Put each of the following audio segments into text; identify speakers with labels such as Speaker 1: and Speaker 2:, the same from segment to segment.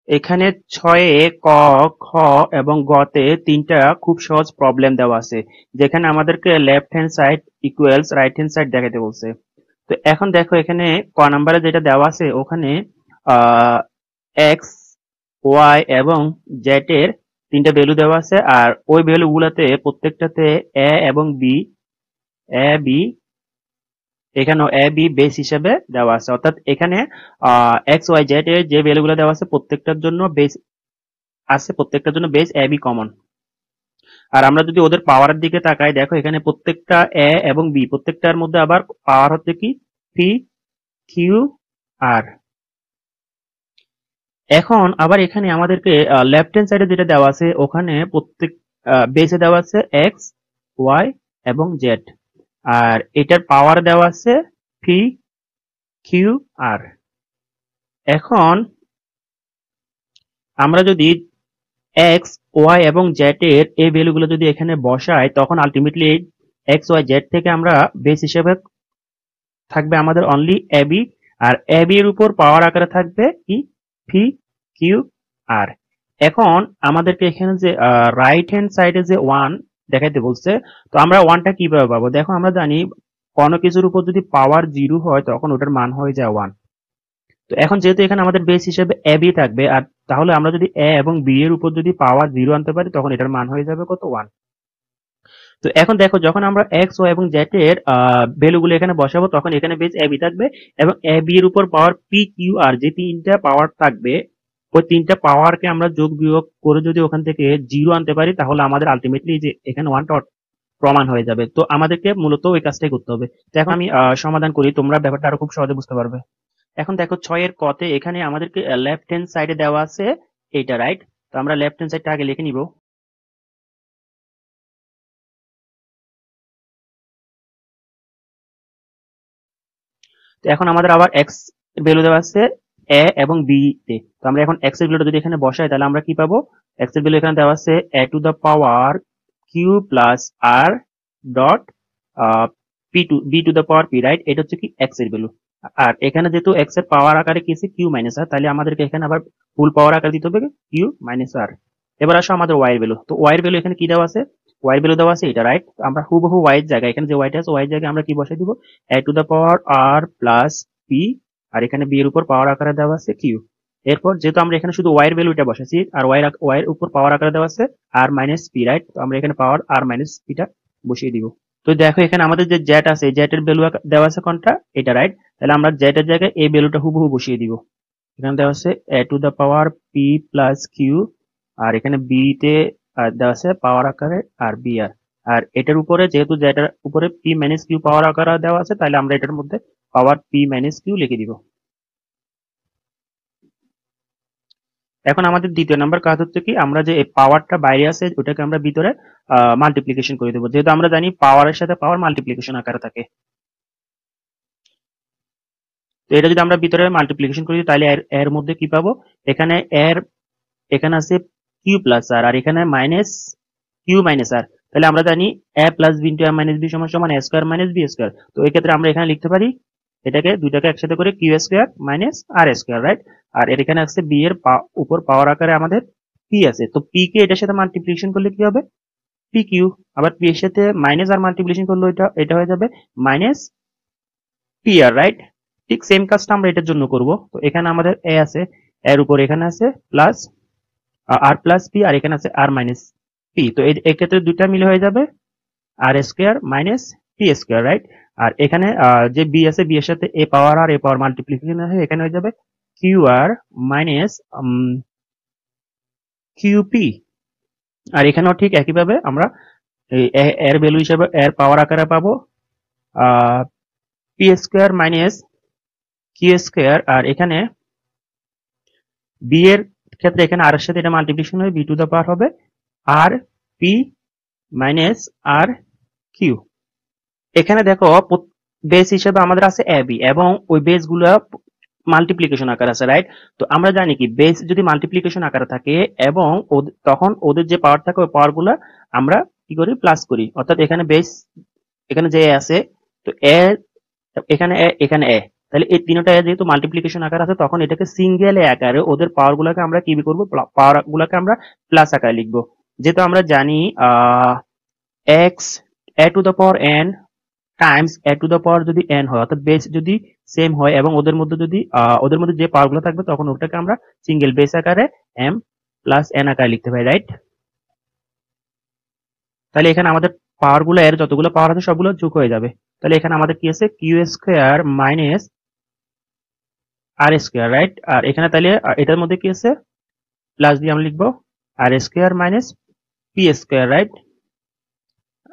Speaker 1: এখানে 6 এ ক, খ এবং গ তে তিনটা খুব সহজ প্রবলেম দেওয়া আছে, যেখানে আমাদেরকে left hand side equals right hand side দেখাতে বলছে। তো এখন দেখো এখানে ক নাম্বারে যেটা দেওয়া আছে ওখানে এক্স, ওয়াই এবং জেড এর তিনটা ভ্যালু দেওয়া আছে, আর ওই ভ্যালু গুলাতে প্রত্যেকটাতে এ এবং বি, এ বি, এখানেও এ বি বেস হিসেবে দেওয়া আছে। অর্থাৎ এখানে এক্স ওয়াই জেড এর যে ভ্যালু গুলো দেওয়া আছে প্রত্যেকটার জন্য বেস আছে, প্রত্যেকটার জন্য বেস এ বি কমন। আর আমরা যদি ওদের পাওয়ারের দিকে তাকাই, দেখো এখানে প্রত্যেকটা এ এবং বি প্রত্যেকটার মধ্যে আবার পাওয়ার হচ্ছে কি পি কিউ আর। এখন আবার এখানে আমাদেরকে লেফট হ্যান্ড সাইডে যেটা দেওয়া আছে ওখানে প্রত্যেক বেসে দেওয়া আছে এক্স, ওয়াই এবং জেড, আর এটার পাওয়ার দেওয়া আছে পি কিউ আর। এখন আমরা যদি এক্স, ওয়াই এবং জেড এর এই ভ্যালুগুলো যদি এখানে বসাই, তখন আলটিমেটলি এক্স ওয়াই জেড থেকে আমরা বেস হিসেবে থাকবে আমাদের অনলি এবি, আর এবি এর উপর পাওয়ার আকারে থাকবে কি পি কিউ আর। এখন আমাদেরকে এখানে যে রাইট হ্যান্ড সাইডে যে ওয়ান দেখাইতে বলছে, তো আমরা ওয়ানটা কিভাবে পাবো? দেখো আমরা জানি কোনো কিছুর উপর যদি পাওয়ার জিরো হয় তখন ওটার মান হয়ে যায় ওয়ান। তো এখন যেহেতু এখানে আমাদের বেস হিসেবে এ বি থাকবে, আর তাহলে আমরা যদি এ এবং বি এর উপর যদি পাওয়ার জিরো আনতে পারি তখন এটার মান হয়ে যাবে কত? ওয়ান। তো এখন দেখো যখন আমরা এক্স ওয়াই এবং জেড এর ভ্যালুগুলো এখানে বসাবো তখন এখানে বেস এ বি থাকবে, এবং এ বি এর উপর পাওয়ার পি কিউ আর যে তিনটা পাওয়ার থাকবে, ওই তিনটা পাওয়ারকে আমরা যোগ বিয়োগ করে যদি ওখান থেকে জিরো আনতে পারি তাহলে আমাদের আলটিমেটলি যে এখানে ওয়ানটা প্রমাণ হয়ে যাবে। তো আমাদেরকে মূলত ওই কাজটাই করতে হবে। তো এখন আমি সমাধান করি, তোমরা ব্যাপারটা আরো খুব সহজে বুঝতে পারবে। এখন দেখো 6 এর কতে এখানে আমাদেরকে লেফট হ্যান্ড সাইডে দেওয়া আছে এইটা, রাইট? তো আমরা লেফট হ্যান্ড সাইডটা আগে লিখে নিব। তো এখন আমাদের আবার এক্স এর ভ্যালু দেওয়া আছে এ এবং বি তে। তো আমরা এখন এক্স এর ভ্যালুটা যদি এখানে বসাই তাহলে আমরা কি পাবো? এক্স এর ভ্যালু এখানে দেওয়া আছে A to the power Q plus R dot P to B to the power P, right? এটা হচ্ছে কি এক্স এর ভ্যালু। আর এখানে যেহেতু এক্স এর পাওয়ার আকারে কি আছে কিউ মাইনাস আর, তাহলে আমাদেরকে এখানে আবার ফুল পাওয়ার আকারে দিতে হবে কিউ মাইনাস আর। এবার আসো আমাদের ওয়াই এর ভ্যালু। তো ওয়াই এর ভ্যালু এখানে কি দেওয়া আছে? ওয়াই এর ভ্যালু দেওয়া আছে এটা, রাইট? আমরা হুবহু ওয়াই এর জায়গায় এখানে যে ওয়াইটা আছে ওয়াই এর জায়গায় আমরা কি বসাই দিব? A to the power R plus P, আর এখানে বি এর উপর পাওয়ার আকারে দেওয়া আছে কিউ। এরপর যেহেতু আমরা এখানে শুধু ওয়াই এর ভ্যালুটা বসাচ্ছি আর ওয়াই এর উপর পাওয়ার আকারে দেওয়া আছে আর মাইনাস পি, রাইট? তো আমরা এখানে পাওয়ার আর মাইনাস পিটা বসিয়ে দিব। তো দেখো এখানে আমাদের যে জেড আছে জেড এর ভ্যালু দেওয়া আছে কোনটা? এটা, রাইট? তাহলে আমরা জেড এর জায়গায় এই ভ্যালুটা হুবহু বসিয়ে দিব। এখানে দেওয়া আছে A to the power P plus Q, আর এখানে বি তে দেওয়া আছে পাওয়ার আকারে আর বি আর। আর এটার উপরে যেহেতু যেটার উপরে পি মাইনাস কিউ পাওয়ার আকারে দেওয়া আছে তাহলে আমরা এটার মধ্যে পাওয়ার পি মাইনাস কিউ লিখে দিব। এখন আমাদের দ্বিতীয় নাম্বার কাজ হচ্ছে কি, আমরা যে পাওয়ারটা বাইরে আছে ওটাকে আমরা ভিতরে মাল্টিপ্লিকেশন করে দেবো, যেহেতু আমরা জানি পাওয়ারের সাথে পাওয়ার মাল্টিপ্লিকেশন আকারে থাকে। তো এটা যদি আমরা ভিতরে মাল্টিপ্লিকেশন করি তাহলে এর মধ্যে কি পাবো? এখানে এর এখানে আছে কিউ প্লাস আর, আর এখানে মাইনাস কিউ মাইনাস আর। তাহলে আমরা জানি এ প্লাস বি ইন্টু এ মাইনাস বি সমান সমান এ স্কোয়ার মাইনাস বি স্কোয়ার। তো এই ক্ষেত্রে আমরা এখানে লিখতে পারি এটাকে দুইটাকে একসাথে করে কিউ স্কোয়ার মাইনাস আর স্কোয়ার, রাইট? আর এর এখানে আছে বি এর উপর পাওয়ার আকারে আমাদের পি আছে, তো পি কে এটার সাথে মাল্টিপ্লিকেশন করলে কি হবে? P Q. আবার পি এর সাথে মাইনাস আর মাল্টিপ্লিকেশন করলে এটা এটা হয়ে যাবে মাইনাস পি আর, রাইট? ঠিক সেম কাজটা আমরা এটার জন্য করব। তো এখানে আমাদের এ আছে, এর উপর এখানে আছে প্লাস আর প্লাস পি, আর এখানে আছে আর মাইনাস পি। তো এই ক্ষেত্রে দুইটা মিলে হয়ে যাবে R square minus P square, right? আর এখানে যে বি আছে বি এর সাথে এ পাওয়ার আর এ পাওয়ার মাল্টিপ্লিকেশন হয়ে এখানে হয়ে যাবে Q R minus Q P. আর এখানেও ঠিক একইভাবে আমরা এর ভ্যালু হিসেবে এর পাওয়ার আকারে পাবো P square minus Q square, আর এখানে বি এর ক্ষেত্রে এখানে আর এর সাথে এটা মাল্টিপ্লিকেশন হয়ে বি টু দ্য পাওয়ার হবে আর পি মাইনাস আর কিউ। এখানে দেখো বেস হিসেবে আমাদের আছে এ বি এবং ওই বেস গুলো মাল্টিপ্লিকেশন আকার আছে, রাইট? তো আমরা জানি কি বেস যদি মাল্টিপ্লিকেশন আকারে থাকে এবং তখন ওদের যে পাওয়ার থাকে ওই পাওয়ার গুলা আমরা কি করি? প্লাস করি। অর্থাৎ এখানে বেস এখানে যে আছে, তো এ এখানে এ তাহলে এই তিনটা যেহেতু মাল্টিপ্লিকেশন আকার আছে তখন এটাকে সিঙ্গেল আকারে ওদের পাওয়ার গুলাকে আমরা কি করবো, পাওয়ার গুলাকে আমরা প্লাস আকারে লিখবো। যেহেতু আমরা জানি x A to the power N Times A to the পাওয়ার যদি এন হয়, অর্থাৎ বেস যদি সেম হয় এবং ওদের মধ্যে যদি ওদের মধ্যে যে পাওয়ার গুলো থাকবে তখন ওটাকে আমরা সিঙ্গেল বেস আকারে এম প্লাস এন আকারে লিখতে পারি, রাইট? তাহলে এখানে আমাদের পাওয়ার গুলো এর যতগুলো পাওয়ার আছে সবগুলো যোগ হয়ে যাবে। তাহলে এখানে আমাদের কি আছে, কিউ স্কোয়ার মাইনাস আর স্কোয়ার, রাইট? আর এখানে তাহলে এটার মধ্যে কি আছে, প্লাস দিয়ে আমরা লিখবো R square minus P square, right?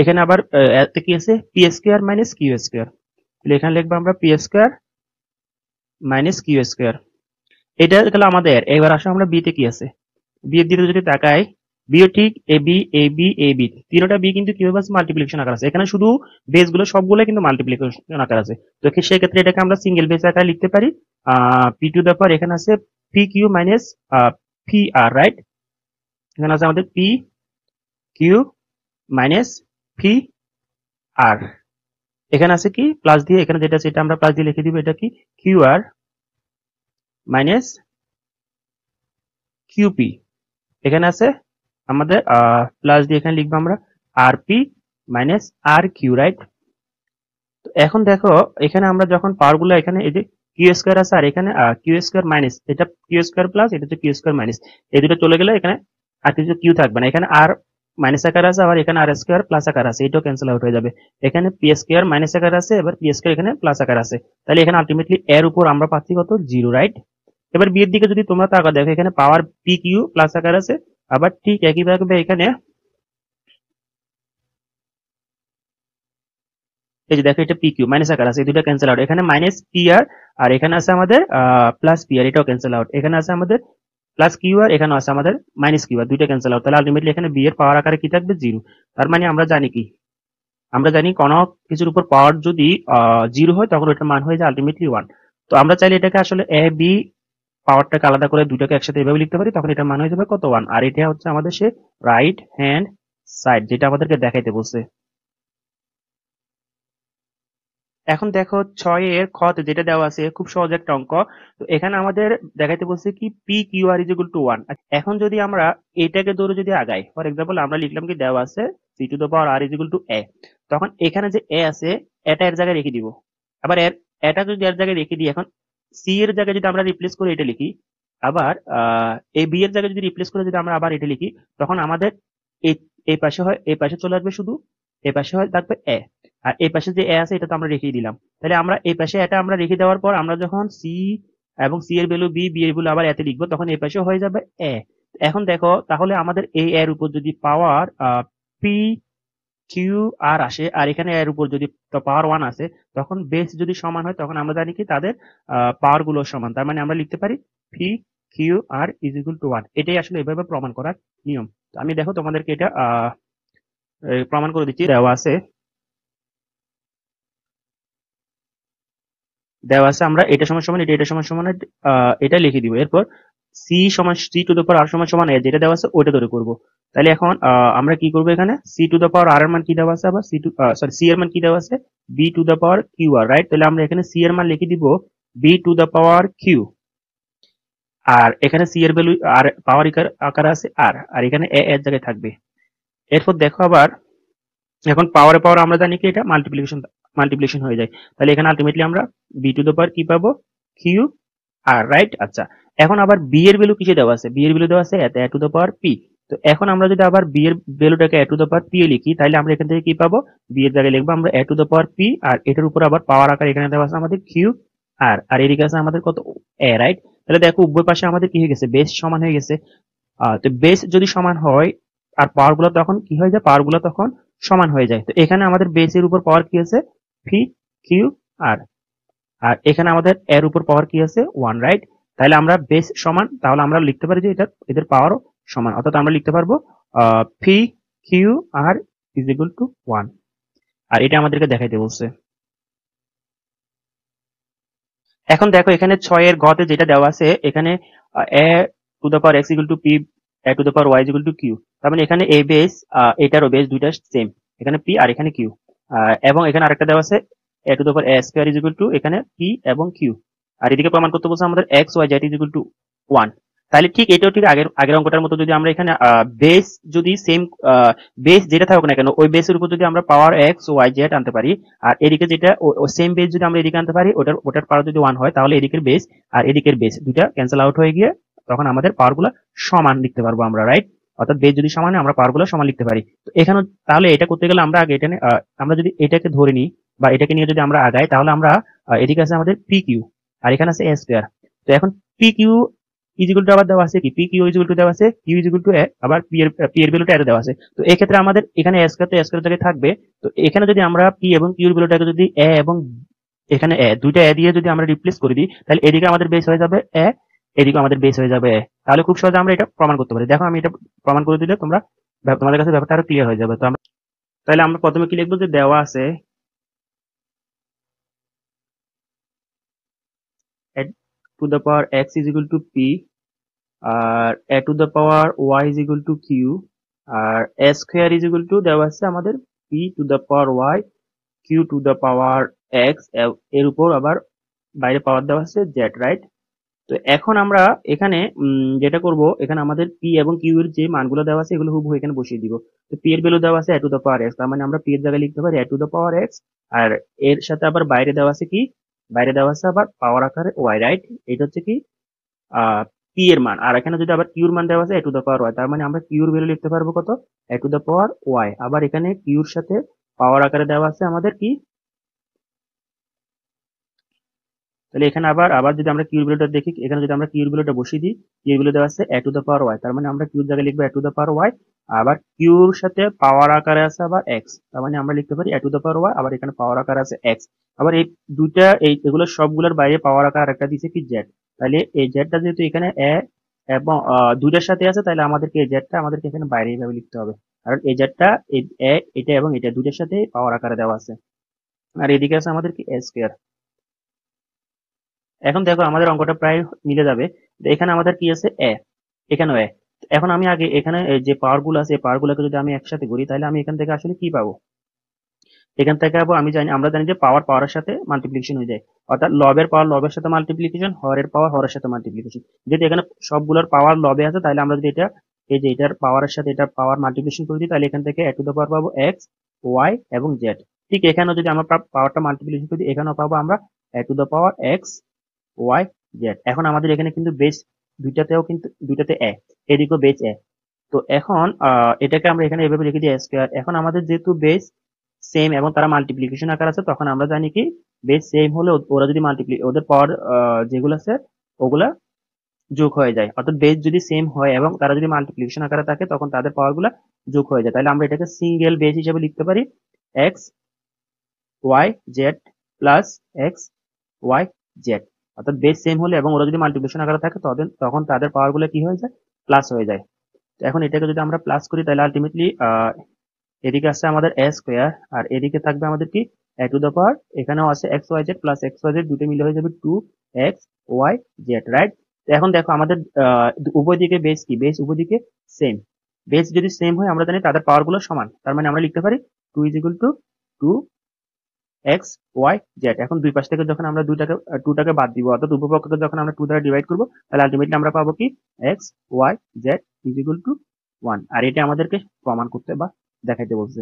Speaker 1: এখানে আবার এতে কি আছে, P square minus Q square. তাহলে এখানে লিখবো আমরা P square minus Q square. এটা তাহলে আমাদের। এবার আসলে আমরা বি তে কি আছে, বি এর দিকে যদি তাকাই, বিও ঠিক A B A B A B তিনটা বি কিন্তু কিভাবে আছে, মাল্টিপ্লিকেশন আকার আছে। এখানে শুধু বেস গুলো সবগুলো কিন্তু মাল্টিপ্লিকেশন আকার আছে। তো সেই ক্ষেত্রে এটাকে আমরা সিঙ্গেল বেস আকারে লিখতে পারি। পি টু দ্য পাওয়ার এখানে আছে P Q minus P R, right? এখানে আছে আমাদের পি কিউ মাইনাস পি আর। এখানে আছে কি প্লাস দিয়ে, এখানে যেটা আছে এটা আমরা প্লাস দিয়ে লিখে দিব, এটা কি কিউ আর মাইনাস কিউপি। এখানে আছে আমাদের প্লাস দিয়ে এখানে লিখবো আমরা আর পি মাইনাস আর কিউ, রাইট? তো এখন দেখো এখানে আমরা যখন পাওয়ার গুলো এখানে এই যে কিউ স্কোয়ার আছে আর এখানে কিউ স্কোয়ার মাইনাস, এটা কিউ স্কোয়ার প্লাস এটা হচ্ছে কিউ স্কোয়ার মাইনাস, এই দুটো চলে গেলে এখানে আর কিছু কিউ থাকবে না। এখানে আর মাইনাস আকার আছে, আবার এখানে আর স্কোয়ার প্লাস আকার আছে, এটাও ক্যান্সেল আউট হয়ে যাবে। এখানে পি স্কোয়ার মাইনাস আকার আছে, এবার পি স্কোয়ার এখানে প্লাস আকার আছে। তাহলে এখানে আলটিমেটলি এর উপর আমরা পাচ্ছি কত, জিরো, রাইট? এবার বিয়ের দিকে যদি তোমরা তাকা দেখো, এখানে পাওয়ার পি কিউ প্লাস আকার আছে, আবার ঠিক একইভাবে এখানে এই যে দেখো এটা পি কিউ মাইনাস আকার আছে, এই দুটো ক্যান্সেল আউট। এখানে মাইনাস পি আর আর এখানে আছে আমাদের প্লাস পি আর, এটাও ক্যান্সেল আউট। এখানে আছে আমাদের প্লাস কিউ আর, এখানে আছে আমাদের মাইনাস কিউ আর, দুইটা ক্যান্সেল আউট। তাহলে আলটিমেটলি এখানে বি এর পাওয়ার আকারে কি থাকবে, জিরো। তার মানে আমরা জানি কি, আমরা জানি কোন কিছুর উপর পাওয়ার যদি জিরো হয় তখন ওটার মান হয়ে যায় আলটিমেটলি ওয়ান। তো আমরা চাইলে এটাকে আসলে এ বি পাওয়ারটাকে আলাদা করে দুটাকে একসাথে এভাবে লিখতে পারি, তখন এটার মান হয়ে যাবে কত, ওয়ান। আর এটা হচ্ছে আমাদের সে রাইট হ্যান্ড সাইড, যেটা আমাদেরকে দেখাইতে বলছে। এখন দেখো 6 এর খতে যেটা দেওয়া আছে খুব সহজ একটা অঙ্ক। তো এখানে আমাদের দেখাইতে বলছে কি P Q R is equal to 1। এখন যদি আমরা এটাকে ধরে যদি আগাই, ফর এক্সাম্পল আমরা লিখলাম কি দেওয়া আছে C to the power R is equal to A, তখন এখানে যে এ আছে এটা এর জায়গায় রেখে দিব। আবার এটা যদি এর জায়গায় রেখে দিই, এখন সি এর জায়গায় যদি আমরা রিপ্লেস করে এটা লিখি, আবার এ বি এর জায়গায় যদি রিপ্লেস করে যদি আমরা আবার এটা লিখি, তখন আমাদের এই এই পাশে হয়, এই পাশে চলে আসবে শুধু, এই পাশে হয় থাকবে এ, আর এই পাশে যে এ আছে এটা তো আমরা রেখেই দিলাম। তাহলে আমরা এই পাশে এটা আমরা রেখে দেওয়ার পর আমরা যখন সি এবং সি এর ভ্যালু বি, বি এর ভ্যালু আবার এতে লিখবো, তখন এই পাশে হয়ে যাবে এ। এখন দেখো তাহলে আমাদের এই এর উপর যদি পাওয়ার পি কিউ আর আসে আর এখানে এর উপর যদি পাওয়ার ওয়ান আসে, তখন বেস যদি সমান হয় তখন আমরা জানি কি তাদের পাওয়ার গুলো সমান। তার মানে আমরা লিখতে পারি P Q R is equal to one. এটাই আসলে এভাবে প্রমাণ করার নিয়ম। তো আমি দেখো তোমাদেরকে এটা প্রমাণ করে দিচ্ছি। দেওয়া আছে আমরা এটা সমান সমান এটা সমান সমান এটা লিখে দিব। এরপর সি সমান সি টু দ্য পাওয়ার আর সমান সমান এ, যেটা দেওয়া আছে ওইটা ধরে করব। তাহলে এখন আমরা কি করব, এখানে সি টু দ্য পাওয়ার আর এর মান কি দেওয়া আছে, আবার সি টু সরি সি এর মান কি দেওয়া আছে, B to the power Q R, right? তাহলে আমরা এখানে সি এর মান লিখে দিব B to the power Q, আর এখানে সি এর ভ্যালু আর পাওয়ার আকারে আছে আর, আর এখানে এ এর জায়গায় থাকবে। এরপর দেখো আবার এখন পাওয়ারে পাওয়ার আমরা জানি কি এটা মাল্টিপ্লিকেশন হয়ে যায়। তাহলে এখানে আলটিমেটলি আমরা বি টু দ্য পাওয়ার কি পাবো, কিউ আর, রাইট? আচ্ছা, এখন আবার বি এর ভ্যালু কিসে দেওয়া আছে, বি এর ভ্যালু দেওয়া আছে এতে A to the power P. তো এখন আমরা যদি আবার বি এর ভ্যালুটাকে A to the power P এ লিখি, তাহলে আমরা এখান থেকে কি পাবো, বি এর জায়গায় লিখবো আমরা A to the power P, আর এটার উপর আবার পাওয়ার আকার এখানে দেওয়া আছে আমাদের কিউ আর, আর এদিকে আছে আমাদের কত, এ, রাইট? তাহলে দেখো উভয় পাশে আমাদের কি হয়ে গেছে, বেস সমান হয়ে গেছে। তো বেস যদি সমান হয় আর পাওয়ার গুলো তখন কি হয়ে যায়, পাওয়ার গুলো তখন সমান হয়ে যায়। তো এখানে আমাদের বেসের উপর পাওয়ার কি আছে, পি কিউ আর, আর এখানে আমাদের এর উপর পাওয়ার কি আছে, ওয়ান, রাইট? তাহলে আমরা বেস সমান, তাহলে আমরা লিখতে পারি যে এটা এদের পাওয়ারও সমান, অর্থাৎ আমরা লিখতে পারবো P Q R is equal to one. আর এটা আমাদেরকে দেখাইতে বলছে। এখন দেখো এখানে 6 এর গতে যেটা দেওয়া আছে, এখানে A to the power X equal to P, A to the power Y equal to Q. তার মানে এখানে এ বেস এটারও বেস দুইটা সেম, এখানে পি আর এখানে কিউ। এবং এখানে আরেকটা দেওয়া আছে a to the power a square is equal to এখানে p এবং q, আর এদিকে প্রমাণ করতে বলছে আমাদের x y z is equal to 1। তাহলে ঠিক এটাও ঠিক আগের অঙ্কটার মতো যদি আমরা এখানে বেস যদি সেম বেস যেটা থাকুক না কেন ওই বেসের উপর যদি আমরা পাওয়ার x y z আনতে পারি, আর এদিকে যেটা সেম বেস যদি আমরা এদিকে আনতে পারি ওটার পাওয়ার যদি 1 হয়, তাহলে এদিকের বেস আর এদিকের বেস দুইটা ক্যান্সেল আউট হয়ে গিয়ে তখন আমাদের পাওয়ারগুলো সমান লিখতে পারবো আমরা, রাইট? অর্থাৎ বেস যদি সমান হয় আমরা পাওয়ারগুলো সমান লিখতে পারি। তো এখানে তাহলে এটা করতে গেলে আমরা আগে এটা আমরা যদি এটাকে ধরে নিই বা এটাকে নিয়ে যদি আমরা আগাই, তাহলে আমরা এদিকে আছে আমাদের পি কিউ আর এখানে আছে এ স্কয়ার। তো এখন P Q is equal to আবার দেওয়া আছে কি, P Q is equal to দেওয়া আছে Q is equal to A, আবার পি এর ভ্যালুটা এত দেওয়া আছে। তো এই ক্ষেত্রে আমাদের এখানে এ স্কয়ার তো এ স্কয়ার জায়গায় থাকবে। তো এখানে যদি আমরা পি এবং কিউ এর ভ্যালুটাকে যদি এ এবং এখানে এ দুইটা এ দিয়ে যদি আমরা রিপ্লেস করে দিই, তাহলে এদিকে আমাদের বেস হয়ে যাবে এ, এদিকে আমাদের বেস হয়ে যাবে এ। তাহলে খুব সহজে আমরা এটা প্রমাণ করতে পারি। দেখো আমি এটা প্রমাণ করে দিলে তোমাদের কাছে ব্যাপারটা আরো ক্লিয়ার হয়ে যাবে। তো আমরা তাহলে আমরা প্রথমে কি লিখবো, যে দেওয়া আছে a to the power x is equal to p, আর a to the power y is equal to q, আর a square is equal to দেওয়া আছে আমাদের p to the power y q to the power x, এর উপর আবার বাইরে পাওয়ার দেওয়া আছে z, রাইট? তো এখন আমরা এখানে যেটা করব, এখানে আমাদের p এবং q এর যে মানগুলো দেওয়া আছে এগুলো হুবহু এখানে বসিয়ে দিব। তো p এর ভ্যালু দেওয়া আছে a to the power x, তার মানে আমরা p এর জায়গায় লিখতে পারি a to the power x, আর এর সাথে আবার বাইরে দেওয়া আছে কি, বাইরে দেওয়া আছে আবার পাওয়ার আকারে y, রাইট? এটা হচ্ছে কি p এর মান, আর এখানে যদি আবার q এর মান দেওয়া আছে a to the power y, তার মানে আমরা q এর ভ্যালু লিখতে পারবো কত, a to the power y। আবার এখানে q এর সাথে পাওয়ার আকারে দেওয়া আছে আমাদের কি, তাহলে এখানে আবার আবার যদি আমরা কিউর ভ্যালুটা দেখি, এখানে যদি আমরা কিউর ভ্যালুটা বসিয়ে দিই, কিউর ভ্যালু দেওয়া আছে a to the power y, তার মানে আমরা কিউর জায়গায় লিখবো a to the power y, আবার কিউর সাথে পাওয়ার আকারে আছে আবার x, তার মানে আমরা লিখতে পারি a to the power y, আবার এখানে পাওয়ার আকারে আছে x। আবার এই দুইটা এগুলো সবগুলোর বাইরে পাওয়ার আকার একটা দিছে কি z, তাহলে এই জেডটা যেহেতু এখানে a এবং দুইটার সাথে আছে, তাহলে আমাদেরকে এই জেডটা আমাদেরকে এখানে বাইরে এইভাবে লিখতে হবে, কারণ এই জেডটা এটা এবং এটা দুইটার সাথে পাওয়ার আকারে দেওয়া আছে, আর এদিকে আছে আমাদের কি a স্কয়ার। এখন দেখো আমাদের অঙ্কটা প্রায় মিলে যাবে। তো এখানে আমাদের কি আছে এ, এখানেও এ। এখন আমি আগে এখানে যে পাওয়ার গুলো আছে এই পাওয়ার গুলোকে যদি আমি একসাথে করি, তাহলে আমি এখান থেকে আসলে কি পাবো, এখান থেকে আমরা জানি যে পাওয়ার পাওয়ারের সাথে মাল্টিপ্লিকেশন হয়ে যায়, অর্থাৎ লবের পাওয়ার লবের সাথে মাল্টিপ্লিকেশন, হরের পাওয়ার হরের সাথে মাল্টিপ্লিকেশন। যদি এখানে সবগুলোর পাওয়ার লবে আছে, তাহলে আমরা যদি এটা এই যে এটার পাওয়ারের সাথে এটার পাওয়ার মাল্টিপ্লিকেশন করে দিই, তাহলে এখান থেকে এ টু দ্য পাওয়ার পাবো এক্স ওয়াই এবং জেড। ঠিক এখানেও যদি আমরা পাওয়ারটা মাল্টিপ্লিকেশন করি, এখানেও পাবো আমরা A to the power X Y Z. এখন আমাদের এখানে কিন্তু বেস দুইটাতেও কিন্তু দুইটাতে এ, এদিকেও বেস এ। তো এখন এটাকে আমরা এখানে এভাবে লিখে দিই স্কয়ার। এখন আমাদের যেহেতু বেস সেম এবং তারা মাল্টিপ্লিকেশন আকার আছে, তখন আমরা জানি কি বেস সেম হলে ওরা যদি ওদের পাওয়ার যেগুলো আছে ওগুলা যোগ হয়ে যায়, অর্থাৎ বেস যদি সেম হয় এবং তারা যদি মাল্টিপ্লিকেশন আকারে থাকে তখন তাদের পাওয়ার গুলা যোগ হয়ে যায়। তাহলে আমরা এটাকে সিঙ্গেল বেস হিসেবে লিখতে পারি X Y Z plus X Y Z, অর্থাৎ বেস সেম হলে এবং ওরা যদি মাল্টিপ্লিকেশন আকারে থাকে তখন তাদের পাওয়ার গুলো কি হয়ে যায়, প্লাস হয়ে যায়। তো এখন এটাকে যদি আমরা প্লাস করি, তাহলে আলটিমেটলি এদিকে আসছে আমাদের এ স্কোয়ার, আর এদিকে থাকবে আমাদের কি এ টু দ্য পাওয়ার, এখানেও আছে X Y Z plus X Y Z, দুটো মিলে হয়ে যাবে two X Y Z, right? এখন দেখো আমাদের উভয় দিকে বেস কি, বেস উভয় দিকে সেম। বেস যদি সেম হয় আমরা জানি তাদের পাওয়ার গুলো সমান, তার মানে আমরা লিখতে পারি two is equal to two X Y Z. এখন দুই পাশ থেকে যখন আমরা টুটাকে বাদ দিব, অর্থাৎ উপপক্ষকে যখন আমরা টু দ্বারা ডিভাইড করবো, তাহলে আলটিমেটলি আমরা পাবো কি X Y Z is equal to 1, আর এটা আমাদেরকে প্রমাণ করতে বা দেখাইতে বলছে।